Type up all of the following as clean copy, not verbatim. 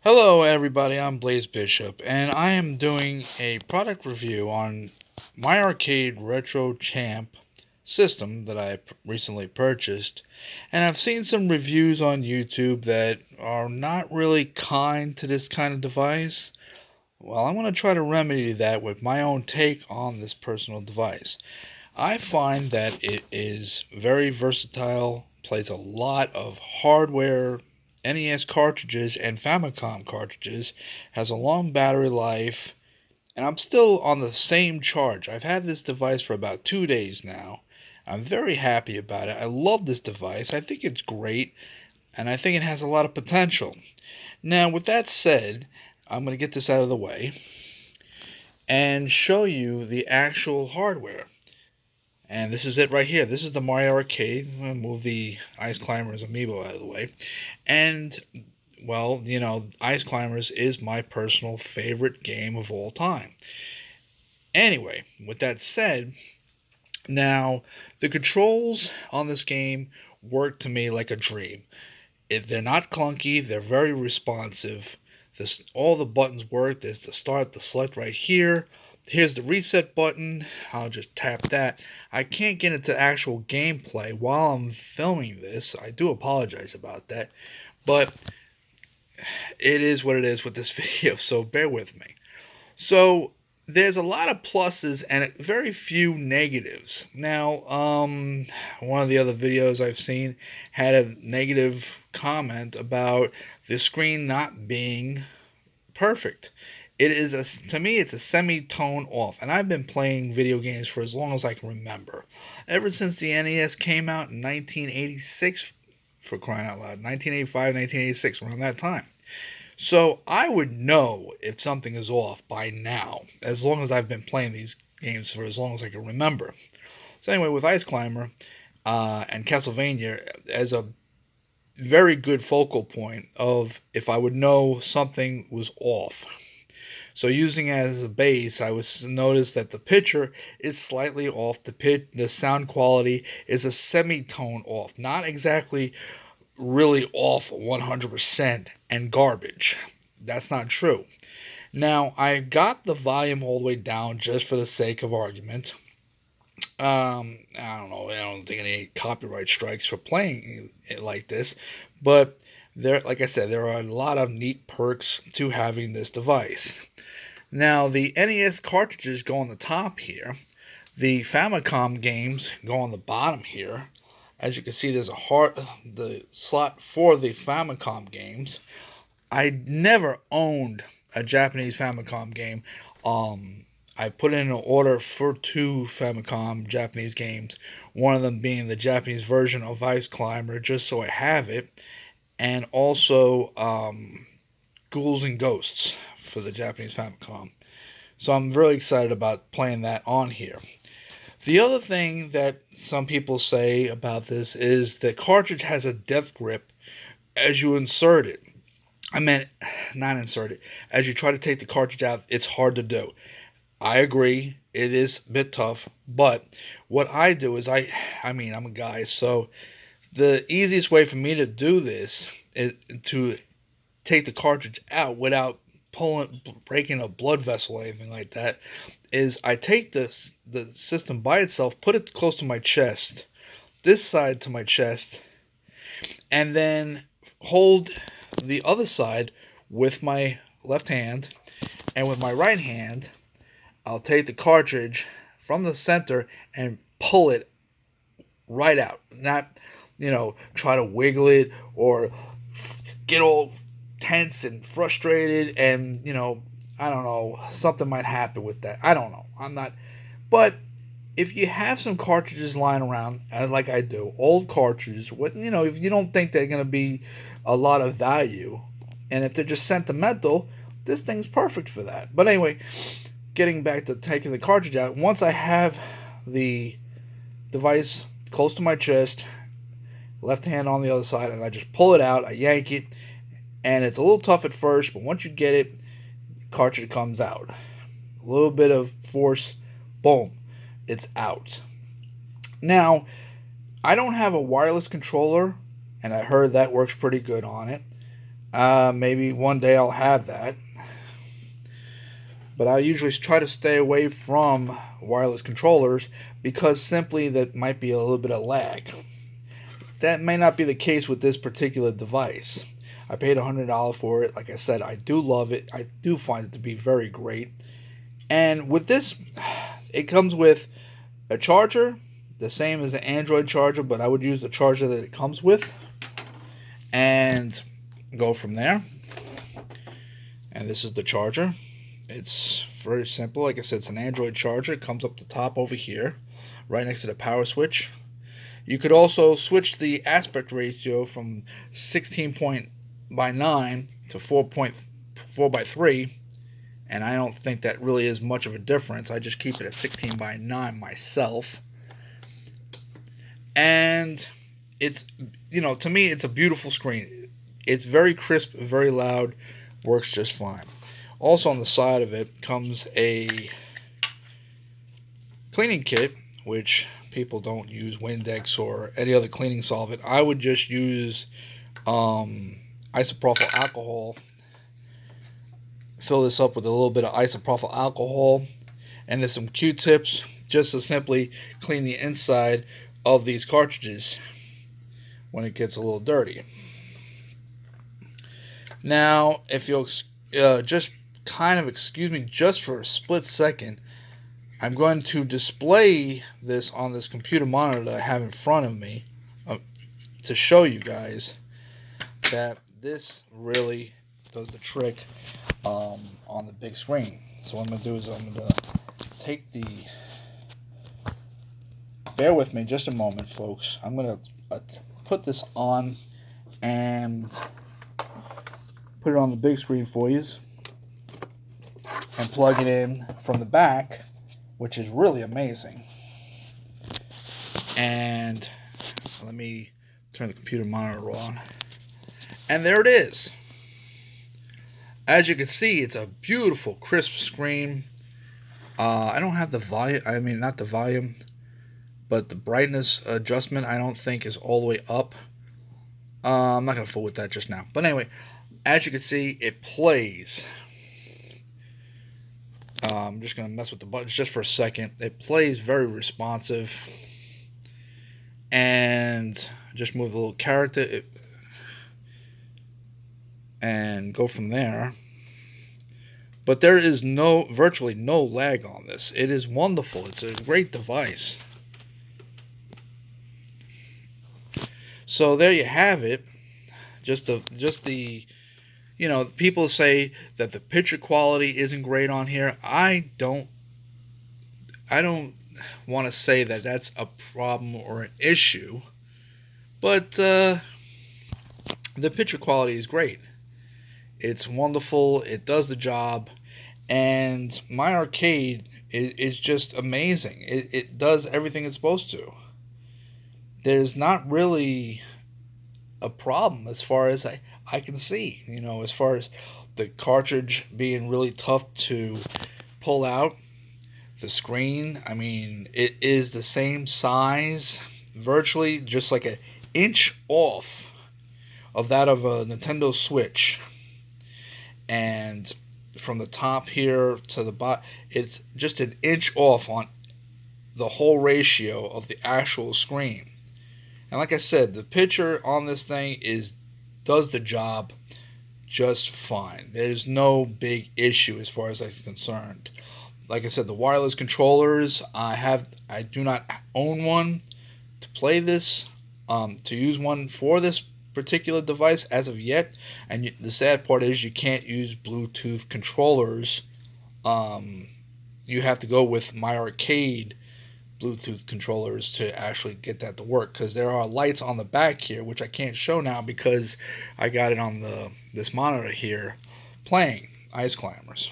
Hello, everybody. I'm Blaze Bishop, and I am doing a product review on my arcade Retro Champ system that I recently purchased. And I've seen some reviews on YouTube that are not really kind to this kind of device. Well, I'm going to try to remedy that with my own take on this personal device. I find that it is very versatile, plays a lot of hardware, NES cartridges, and Famicom cartridges, has a long battery life, and I'm still on the same charge. I've had this device for about 2 days now. I'm very happy about it. I love this device. I think it's great, and I think it has a lot of potential. Now, with that said, I'm going to get this out of the way and show you the actual hardware. And this is it right here. This is the Mario Arcade. I'm going to move the Ice Climbers amiibo out of the way. And, well, Ice Climbers is my personal favorite game of all time. Anyway, with that said, now the controls on this game work to me like a dream. They're not clunky, they're very responsive. All the buttons work. There's the start, the select right here. Here's the reset button. I'll just tap that. I can't get into actual gameplay while I'm filming this. I do apologize about that. But it is what it is with this video, so bear with me. So there's a lot of pluses and very few negatives. Now, one of the other videos I've seen had a negative comment about the screen not being perfect. To me, it's a semitone off, and I've been playing video games for as long as I can remember. Ever since the NES came out in 1986, for crying out loud, 1985, 1986, around that time. So I would know if something is off by now, as long as I've been playing these games for as long as I can remember. So anyway, with Ice Climber and Castlevania as a very good focal point of if I would know something was off. So using it as a base, I was noticed that the picture is slightly off. The sound quality is a semitone off, not exactly really off 100% and garbage. That's not true. Now, I got the volume all the way down just for the sake of argument. I don't know. I don't think any copyright strikes for playing it like this, but like I said, there are a lot of neat perks to having this device. Now, the NES cartridges go on the top here. The Famicom games go on the bottom here. As you can see, there's the slot for the Famicom games. I never owned a Japanese Famicom game. I put in an order for two Famicom Japanese games, one of them being the Japanese version of Ice Climber, just so I have it, and also Ghouls and Ghosts for the Japanese Famicom. So I'm really excited about playing that on here. The other thing that some people say about this is the cartridge has a death grip as you insert it. I meant not insert it. As you try to take the cartridge out, it's hard to do. I agree, it is a bit tough, but what I do is I'm a guy, so the easiest way for me to do this is to take the cartridge out without breaking a blood vessel or anything like that. Is I take the system by itself, put it close to my chest, this side to my chest, and then hold the other side with my left hand, and with my right hand, I'll take the cartridge from the center and pull it right out. Not, try to wiggle it or get all tense and frustrated and, I don't know, something might happen with that. I don't know. I'm not. But if you have some cartridges lying around, like I do, old cartridges, if you don't think they're going to be a lot of value, and if they're just sentimental, this thing's perfect for that. But anyway, getting back to taking the cartridge out, once I have the device close to my chest, left hand on the other side, and I just pull it out, I yank it, and it's a little tough at first, but once you get it, cartridge comes out. A little bit of force, boom, it's out. Now, I don't have a wireless controller, and I heard that works pretty good on it. Maybe one day I'll have that. But I usually try to stay away from wireless controllers because simply that might be a little bit of lag. That may not be the case with this particular device. I paid $100 for it. Like I said, I do love it. I do find it to be very great. And with this, it comes with a charger, the same as an Android charger, but I would use the charger that it comes with and go from there. And this is the charger. It's very simple. Like I said, it's an Android charger. It comes up the top over here, right next to the power switch. You could also switch the aspect ratio from 16:9 to 4:3, and I don't think that really is much of a difference. I just keep it at 16:9 myself. And it's, to me, it's a beautiful screen. It's very crisp, very loud, works just fine. Also on the side of it comes a cleaning kit, which people don't use Windex or any other cleaning solvent. I would just use isopropyl alcohol. Fill this up with a little bit of isopropyl alcohol and then some Q-tips just to simply clean the inside of these cartridges when it gets a little dirty. Now, if you'll just kind of excuse me just for a split second, I'm going to display this on this computer monitor that I have in front of me to show you guys that this really does the trick on the big screen. So what I'm going to do is I'm going to take the... Bear with me just a moment, folks. I'm going to put this on and put it on the big screen for you and plug it in from the back, which is really amazing. And let me turn the computer monitor on. And there it is. As you can see, it's a beautiful, crisp screen. I don't have the volume, not the volume, but the brightness adjustment I don't think is all the way up. I'm not going to fool with that just now. But anyway, as you can see, it plays. I'm just going to mess with the buttons just for a second. It plays very responsive. And just move the little character and go from there. But there is virtually no lag on this. It is wonderful. It's a great device. So there you have it. Just the people say that the picture quality isn't great on here. I don't want to say that that's a problem or an issue, but the picture quality is great. It's wonderful. It does the job, and my arcade is just amazing. It does everything it's supposed to. There's not really a problem as far as I can see, as far as the cartridge being really tough to pull out. The screen, it is the same size, virtually just like an inch off of that of a Nintendo Switch. And from the top here to the bottom, it's just an inch off on the whole ratio of the actual screen. And like I said, the picture on this thing does the job just fine. There's no big issue as far as I'm concerned. Like I said, the wireless controllers, I do not own one to play this, to use one for this particular device as of yet. And the sad part is you can't use Bluetooth controllers. You have to go with my arcade Bluetooth controllers to actually get that to work, because there are lights on the back here which I can't show now because I got it on this monitor here playing Ice Climbers.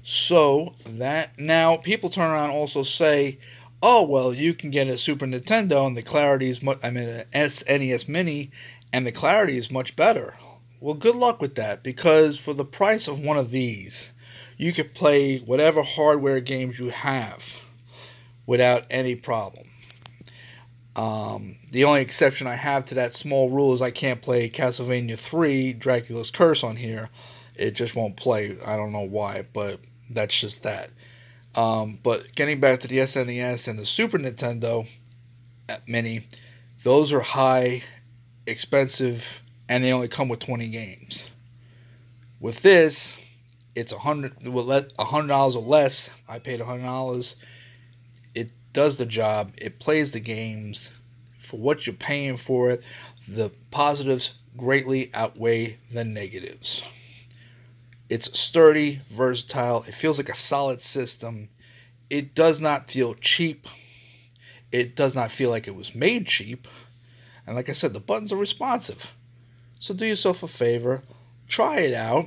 So that now people turn around and also say, oh well, you can get a Super Nintendo and the clarity is an SNES Mini and the clarity is much better. Well, good luck with that, because for the price of one of these you could play whatever hardware games you have without any problem. The only exception I have to that small rule is I can't play Castlevania 3 Dracula's Curse on here. It just won't play. I don't know why, but that's just that. But getting back to the SNES and the Super Nintendo Mini, those are high, expensive, and they only come with 20 games. With this, it's $100 or less. I paid $100. It does the job. It plays the games for what you're paying for it. The positives greatly outweigh the negatives. It's sturdy, versatile. It feels like a solid system. It does not feel cheap. It does not feel like it was made cheap. And like I said, the buttons are responsive. So do yourself a favor, try it out,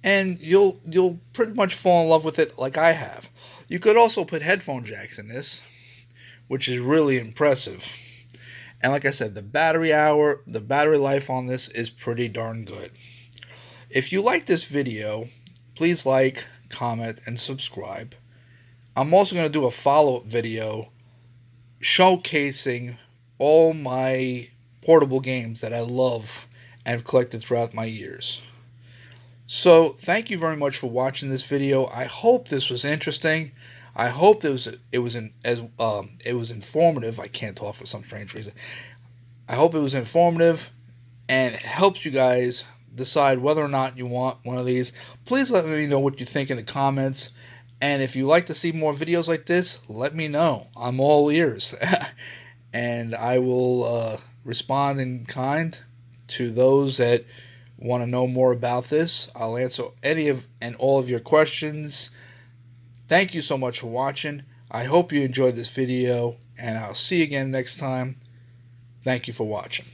and you'll pretty much fall in love with it like I have. You could also put headphone jacks in this, which is really impressive. And like I said, the battery life on this is pretty darn good. If you like this video, please like, comment, and subscribe. I'm also going to do a follow-up video showcasing all my portable games that I love and have collected throughout my years. So, thank you very much for watching this video. I hope this was interesting. I hope it was informative. I can't talk for some strange reason. I hope it was informative and it helps you guys decide whether or not you want one of these. Please let me know what you think in the comments. And if you like to see more videos like this, let me know. I'm all ears. And I will respond in kind to those that want to know more about this. I'll answer any of and all of your questions. Thank you so much for watching. I hope you enjoyed this video, and I'll see you again next time. Thank you for watching.